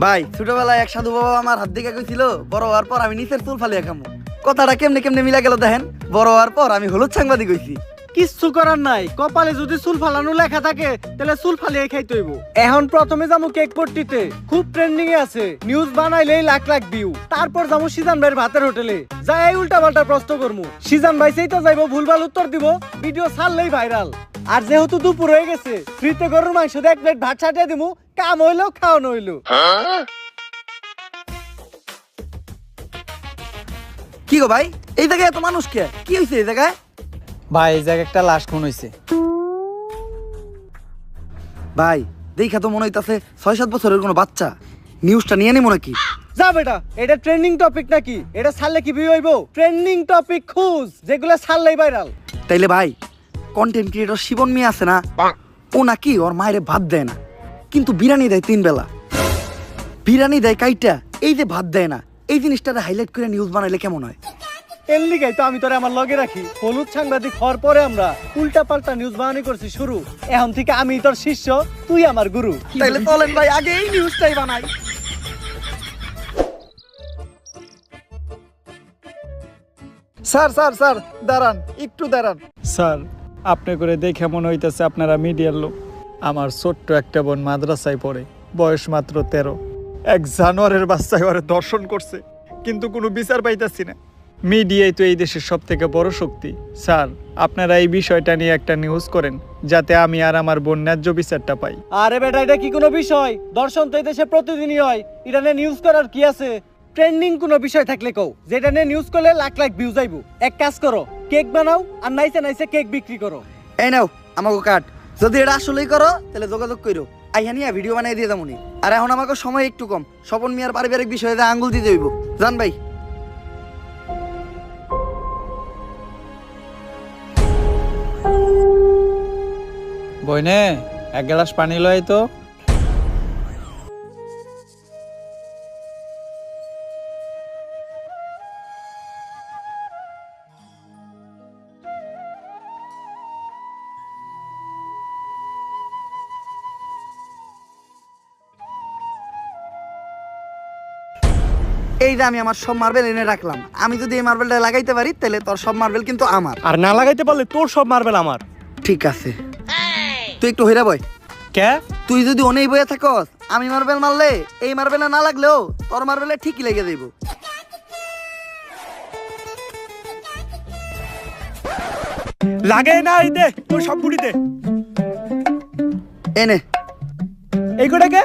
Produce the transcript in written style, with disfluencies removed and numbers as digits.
ভাই ছোটবেলায় এক সাধু বাবা আমার হাত দিকে কইছিল বড় হওয়ার পর আমি নিচের চুল ফালিয়ে খামু। কথাটা কেমনে কেমনে মিলা গেল দেখেন। বড় হওয়ার পর আমি হলুদ সাংবাদিক হইছি। কিচ্ছু করার নাই, কপালে যদি চুল ফালানো লেখা থাকে তাহলে চুল ফালিয়ে খাইতে হইব। এখন প্রথমে যাবো কেক পট্টিতে, খুব ট্রেন্ডিং এ আছে, নিউজ বানাইলেই লাখ লাখ ভিউ। তারপর যাবো সিজান ভাইয়ের ভাতের হোটেলে, যাই উল্টা পাল্টা প্রশ্ন করবো, সিজান ভাই সেই তো যাইবো ভুলভাল উত্তর দিব, ভিডিও ছাড়লেই ভাইরাল। আর যেহেতু দুপুর হয়ে গেছে, ফ্রিতে গরুর মাংস দিয়ে 1 প্লেট ভাত ছাটিয়ে দিমু, কাম হইলো খাওয়ানো হইলো। কি গো ভাই, এই জায়গায় এত মানুষ কে? কি হয়েছে এই জায়গায়? ভাই এই জায়গায় একটা লাশ খুন হইছে। ভাই দেখা তো মনে হইতাছে 6-7 বছরের কোনো বাচ্চা। নিউজটা নিয়ে নিমো নাকি? যা বেটা, এটা ট্রেন্ডিং টপিক নাকি? এটা ছাড়লে কি ভিউ হইব? ট্রেন্ডিং টপিক খুঁজ, যেগুলো ছাড়লেই ভাইরাল। তাইলে ভাই কন্টেন্ট ক্রিয়েটর শিবন মিয়া আছে না, ও নাকি ওর মায়ের ভাত দেয় না, কিন্তু বিরিয়ানি দেয় 3 বেলা। বিরিয়ানি দেয় কাইটা, এই যে ভাত দেয় না, এই জিনিসটাতে হাইলাইট করে নিউজ বানাইলে কেমন হয়? এর লিগাই তো আমি তোরে আমার লগে রাখি। হলুদ সাংবাদিক হওয়ার পরে আমরা উল্টা পাল্টা নিউজ বানানি করছি শুরু। এখন থেকে আমি তোর শিষ্য, তুই আমার গুরু। তাইলে চলেন ভাই আগে এই নিউজটাই বানাই। স্যার স্যার স্যার দাঁড়ান, একটু দাঁড়ান। স্যার, আপনি করে দেখে মনে হইতেছে আপনারা মিডিয়ার লোক। আমার ছোট্ট একটা বোন মাদ্রাসায় পড়ে, বয়স মাত্র 13। এক জানোয়ারের বাচ্চায় ওরে দর্শন করছে, কিন্তু কোনো বিচার পাইতাছি না। মিডিয়াই তো এই দেশের সব থেকে বড় শক্তি। স্যার, আপনারা এই বিষয়টা নিয়ে একটা নিউজ করেন, যাতে আমি আর আমার বোন ন্যায্য বিচারটা পাই। আরে বেটা, এটা কি কোনো বিষয়? দর্শন তো এই দেশে প্রতিদিনই হয়, এটা নিয়ে নিউজ করার কি আছে? ট্রেন্ডিং কোনো বিষয় থাকলে কও, যেটা নিয়ে নিউজ করলে লাখ লাখ ভিউ যাইবো। এক কাজ করো, কেক বানাও আর নাইসে নাইসে কেক বিক্রি করো। এই নাও আমাকে কাট। যদি এটা আসলেই করো তাহলে যোগাযোগ করো, আইয়া নিয়ে ভিডিও বানিয়ে দিয়ে যাবো নি। আর এখন আমাকে সময় একটু কম, স্বপন মিয়ার পারিবারিক বিষয়ে আঙ্গুল দিতে হইব। জান ভাই। বইনে এক গ্লাস পানি লয় তো। এই যে আমি আমার সব মার্বেল এনে রাখলাম, আমি যদি এই মার্বেলটা লাগাইতে পারি তাহলে তোর সব মার্বেল কিন্তু আমার। আর না লাগাইতে পারলে তোর সব মার্বেল আমার। ঠিক আছে, তুই একটু হইরা বয়। কে? তুই যদি অনেক বয়ে থাকস, আমি মার্বেল মারলে এই মার্বেলে না লাগলেও তোর মার্বেলে ঠিকই লেগে যাইব। লাগে না, এই দে তোর সব বুড়ি দে। এনে এই কটাকে